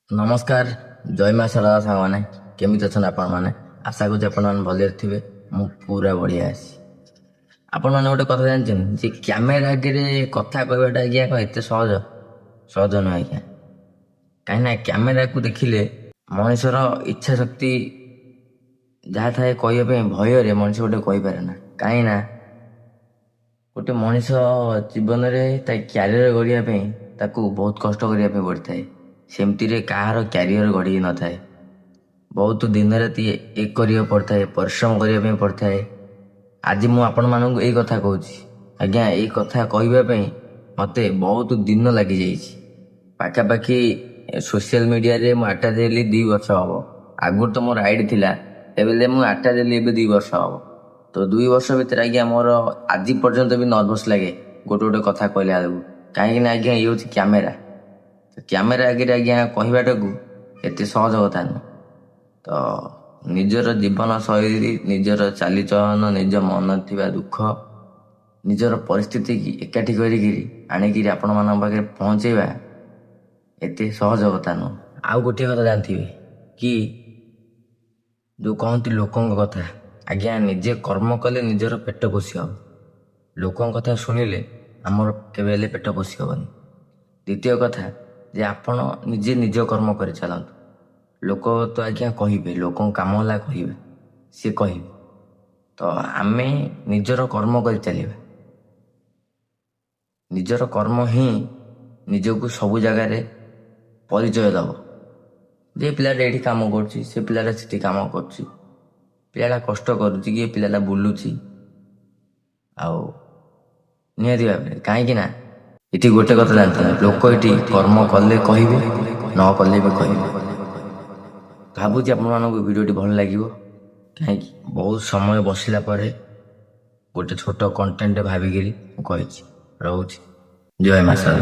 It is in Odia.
ନମସ୍କାର, ଜୟ ମା ଶାରଳା ସାଙ୍ଗମାନେ। କେମିତି ଅଛନ୍ତି ଆପଣମାନେ? ଆଶା କରୁଛି ଆପଣମାନେ ଭଲରେ ଥିବେ। ମୁଁ ପୁରା ବଢ଼ିଆ ଅଛି। ଆପଣମାନେ ଗୋଟେ କଥା ଜାଣିଛନ୍ତି ଯେ କ୍ୟାମେରା ଆଗରେ କଥା କହିବାଟା ଆଜ୍ଞା କ'ଣ ଏତେ ସହଜ? ସହଜ ନୁହେଁ ଆଜ୍ଞା। କାହିଁକିନା କ୍ୟାମେରାକୁ ଦେଖିଲେ ମଣିଷର ଇଚ୍ଛା ଶକ୍ତି ଯାହା ଥାଏ କହିବା ପାଇଁ ଭୟରେ ମଣିଷ ଗୋଟେ କହିପାରେ ନା। କାହିଁକିନା ଗୋଟେ ମଣିଷ ଜୀବନରେ ତା କ୍ୟାରିୟର ଗଢ଼ିବା ପାଇଁ ତାକୁ ବହୁତ କଷ୍ଟ କରିବା ପାଇଁ ପଡ଼ିଥାଏ। ସେମିତିରେ କାହାର କ୍ୟାରିୟର ଗଢ଼ି ନଥାଏ। ବହୁତ ଦିନ ରାତି ଏକ କରିବାକୁ ପଡ଼ିଥାଏ, ପରିଶ୍ରମ କରିବା ପାଇଁ ପଡ଼ିଥାଏ। ଆଜି ମୁଁ ଆପଣମାନଙ୍କୁ ଏଇ କଥା କହୁଛି। ଆଜ୍ଞା, ଏଇ କଥା କହିବା ପାଇଁ ମୋତେ ବହୁତ ଦିନ ଲାଗିଯାଇଛି। ପାଖାପାଖି ସୋସିଆଲ ମିଡ଼ିଆରେ ମୁଁ ଆଟାଚ୍ ହେଲି 2 ବର୍ଷ ହେବ। ଆଗରୁ ତ ମୋର ଆଇଡ଼ି ଥିଲା, ଏବେ ମୁଁ ଆଟାଚ୍ ହେଲି ଏବେ 2 ବର୍ଷ ହେବ। ତ 2 ବର୍ଷ ଭିତରେ ଆଜ୍ଞା ମୋର ଆଜି ପର୍ଯ୍ୟନ୍ତ ବି ନର୍ଭସ୍ ଲାଗେ ଗୋଟେ କଥା କହିଲା ବେଳକୁ। କାହିଁକିନା ଆଜ୍ଞା ଇଏ ହେଉଛି କ୍ୟାମେରା। କ୍ୟାମେରା ଆଗରେ ଆଜ୍ଞା କହିବାଟାକୁ ଏତେ ସହଜ କଥା ନୁହେଁ। ତ ନିଜର ଜୀବନ ଶୈଳୀ, ନିଜର ଚାଲିଚଳନ, ନିଜ ମନ ଥିବା ଦୁଃଖ, ନିଜର ପରିସ୍ଥିତିକି ଏକାଠି କରିକିରି ଆଣିକିରି ଆପଣମାନଙ୍କ ପାଖରେ ପହଞ୍ଚେଇବା ଏତେ ସହଜ କଥା ନୁହେଁ। ଆଉ ଗୋଟିଏ କଥା ଜାଣିଥିବେ କି ଯେଉଁ କହନ୍ତି ଲୋକଙ୍କ କଥା, ଆଜ୍ଞା ନିଜେ କର୍ମ କଲେ ନିଜର ପେଟ ପୋଷି ହେବ। ଲୋକଙ୍କ କଥା ଶୁଣିଲେ ଆମର କେବେ ହେଲେ ପେଟ ପୋଷି ହେବନି। ଦ୍ୱିତୀୟ କଥା ଯେ ଆପଣ ନିଜେ ନିଜ କର୍ମ କରିଚାଲନ୍ତୁ। ଲୋକ ତ ଆଜ୍ଞା କହିବେ, ଲୋକଙ୍କ କାମ ହେଲା କହିବେ, ସିଏ କହିବେ। ତ ଆମେ ନିଜର କର୍ମ କରି ଚାଲିବା। ନିଜର କର୍ମ ହିଁ ନିଜକୁ ସବୁ ଜାଗାରେ ପରିଚୟ ଦେବ। ଯେ ପିଲାଟା ଏଇଠି କାମ କରୁଛି, ସେ ପିଲାଟା ସେଠି କାମ କରୁଛି, ପିଲାଟା କଷ୍ଟ କରୁଛି କି ଏ ପିଲାଟା ବୁଲୁଛି। ଆଉ ନିହାତି ଭାବରେ କାହିଁକି ନା ଏଠି ଗୋଟେ କଥା ଜାଣିଛନ୍ତି, ଲୋକ ଏଠି କର୍ମ କଲେ କହିବେ, ନ କଲେ ବି କହିବେ। ଭାବୁଛି ଆପଣମାନଙ୍କୁ ଭିଡ଼ିଓଟି ଭଲ ଲାଗିବ। କାହିଁକି ବହୁତ ସମୟ ବସିଲା ପରେ ଗୋଟେ ଛୋଟ କଣ୍ଟେଣ୍ଟ ଭାବିକିରି ମୁଁ କହିଛି। ରହୁଛି। ଜୟ ମା ଶାରଳା।